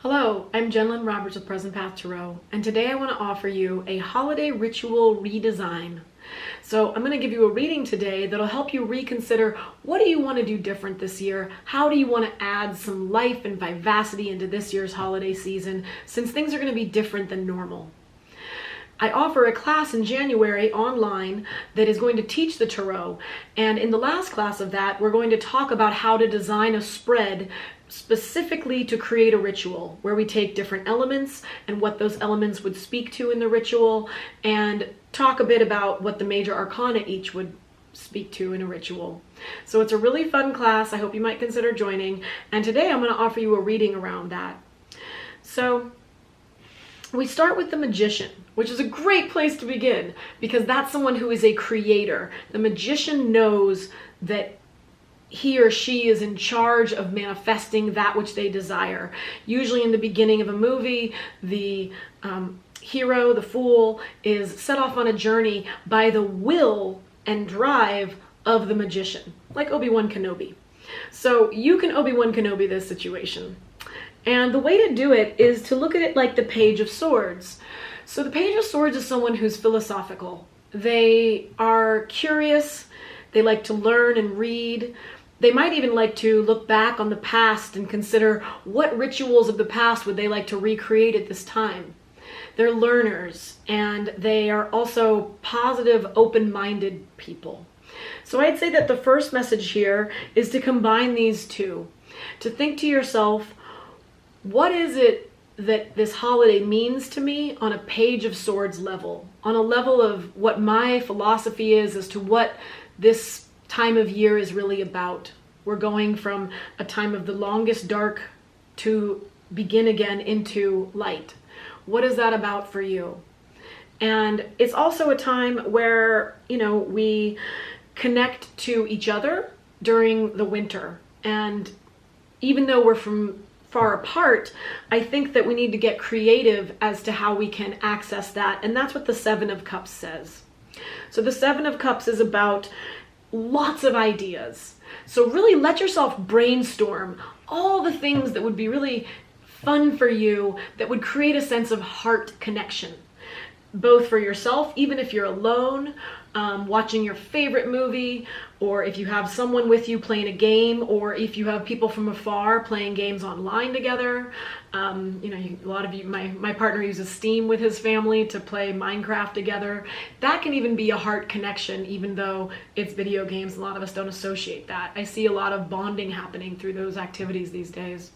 Hello, I'm Jenlyn Roberts with Present Path Tarot, and today I want to offer you a holiday ritual redesign. So I'm going to give you a reading today that'll help you reconsider what do you want to do different this year, how do you want to add some life and vivacity into this year's holiday season, since things are going to be different than normal. I offer a class in January online that is going to teach the tarot, and in the last class of that we're going to talk about how to design a spread specifically to create a ritual where we take different elements and what those elements would speak to in the ritual, and talk a bit about what the major arcana each would speak to in a ritual. So it's a really fun class. I hope you might consider joining, and today I'm going to offer you a reading around that. So we start with the magician, which is a great place to begin because that's someone who is a creator. The magician knows that he or she is in charge of manifesting that which they desire. Usually in the beginning of a movie, the hero, the fool, is set off on a journey by the will and drive of the magician, like Obi-Wan Kenobi. So you can Obi-Wan Kenobi this situation. And the way to do it is to look at it like the Page of Swords. So the Page of Swords is someone who's philosophical. They are curious, they like to learn and read. They might even like to look back on the past and consider what rituals of the past would they like to recreate at this time. They're learners, and they are also positive, open-minded people. So I'd say that the first message here is to combine these two, to think to yourself, what is it that this holiday means to me on a Page of Swords level, on a level of what my philosophy is as to what this time of year is really about. We're going from a time of the longest dark to begin again into light. What is that about for you? And it's also a time where, we connect to each other during the winter. And even though we're from far apart, I think that we need to get creative as to how we can access that. And that's what the Seven of Cups says. So the Seven of Cups is about lots of ideas. So really let yourself brainstorm all the things that would be really fun for you, that would create a sense of heart connection, both for yourself, even if you're alone, watching your favorite movie, or if you have someone with you playing a game, or if you have people from afar playing games online together. A lot of you, my partner uses Steam with his family to play Minecraft together. That can even be a heart connection, even though it's video games. A lot of us don't associate that. I see a lot of bonding happening through those activities these days.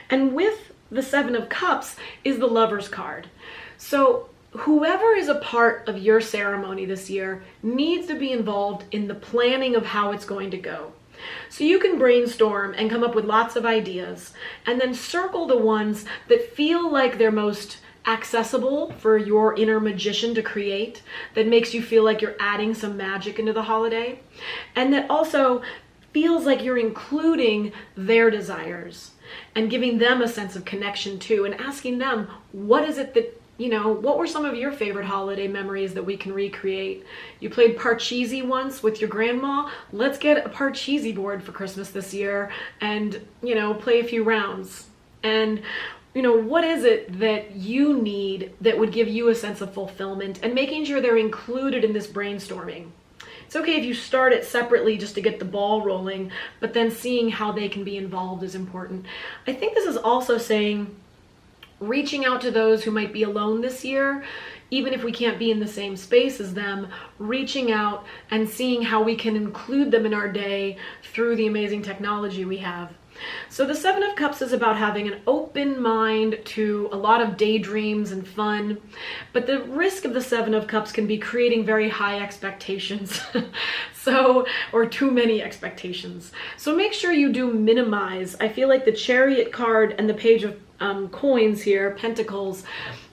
And with the Seven of Cups is the Lover's card. So whoever is a part of your ceremony this year needs to be involved in the planning of how it's going to go. So you can brainstorm and come up with lots of ideas, and then circle the ones that feel like they're most accessible for your inner magician to create, that makes you feel like you're adding some magic into the holiday, and that also feels like you're including their desires and giving them a sense of connection too, and asking them, what is it that what were some of your favorite holiday memories that we can recreate? You played Parcheesi once with your grandma. Let's get a Parcheesi board for Christmas this year and, play a few rounds. And, what is it that you need that would give you a sense of fulfillment, and making sure they're included in this brainstorming. It's okay if you start it separately just to get the ball rolling, but then seeing how they can be involved is important. I think this is also saying, reaching out to those who might be alone this year, even if we can't be in the same space as them, reaching out and seeing how we can include them in our day through the amazing technology we have. So the Seven of Cups is about having an open mind to a lot of daydreams and fun, but the risk of the Seven of Cups can be creating very high expectations, or too many expectations. So make sure you do minimize. I feel like the Chariot card and the Page of coins here, Pentacles,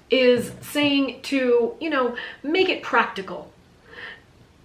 is saying to, make it practical.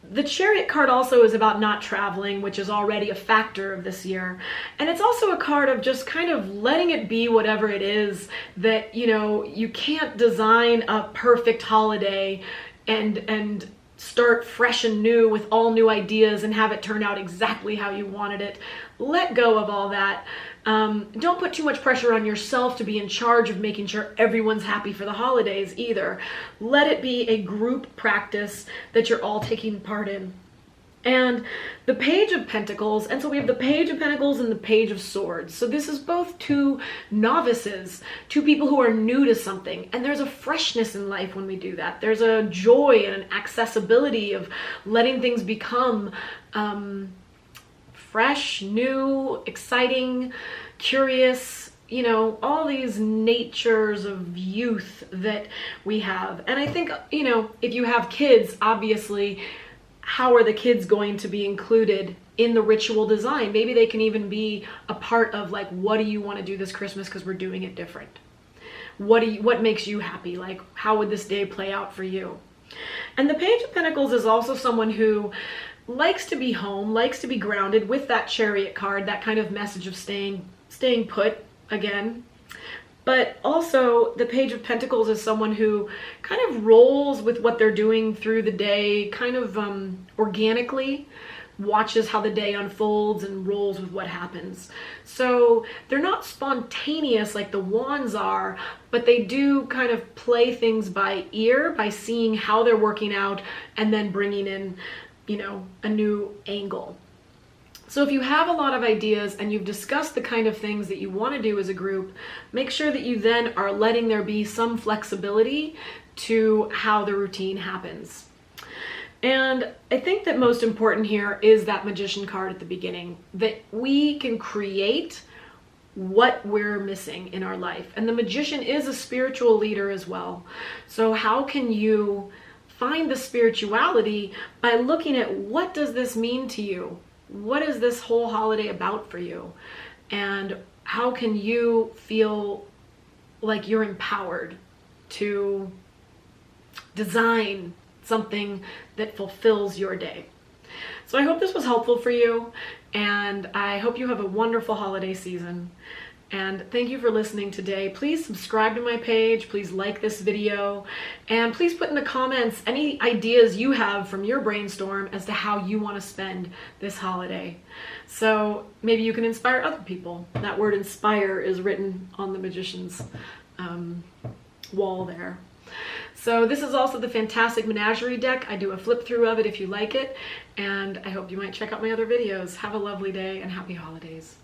The Chariot card also is about not traveling, which is already a factor of this year. And it's also a card of just kind of letting it be whatever it is, that, you can't design a perfect holiday and start fresh and new with all new ideas and have it turn out exactly how you wanted it. Let go of all that. Don't put too much pressure on yourself to be in charge of making sure everyone's happy for the holidays either. Let it be a group practice that you're all taking part in. And the Page of Pentacles, and so we have the Page of Pentacles and the Page of Swords. So this is both two novices, two people who are new to something. And there's a freshness in life when we do that. There's a joy and an accessibility of letting things become fresh, new, exciting, curious, you know, all these natures of youth that we have. And I think, you know, if you have kids, obviously, how are the kids going to be included in the ritual design? Maybe they can even be a part of, like, what do you want to do this Christmas because we're doing it different? What makes you happy? Like, how would this day play out for you? And the Page of Pentacles is also someone who likes to be home, likes to be grounded with that Chariot card, that kind of message of staying put again. But also the Page of Pentacles is someone who kind of rolls with what they're doing through the day, kind of organically, watches how the day unfolds and rolls with what happens. So they're not spontaneous like the Wands are, but they do kind of play things by ear, by seeing how they're working out and then bringing in, you know, a new angle. So if you have a lot of ideas and you've discussed the kind of things that you want to do as a group, make sure that you then are letting there be some flexibility to how the routine happens. And I think that most important here is that Magician card at the beginning, that we can create what we're missing in our life. And the Magician is a spiritual leader as well. So how can you find the spirituality by looking at what does this mean to you? What is this whole holiday about for you? And how can you feel like you're empowered to design something that fulfills your day? So I hope this was helpful for you, and I hope you have a wonderful holiday season. And thank you for listening today. Please subscribe to my page, please like this video, and please put in the comments any ideas you have from your brainstorm as to how you want to spend this holiday. So maybe you can inspire other people. That word inspire is written on the Magician's wall there. So this is also the Fantastic Menagerie deck. I do a flip through of it if you like it, and I hope you might check out my other videos. Have a lovely day and happy holidays.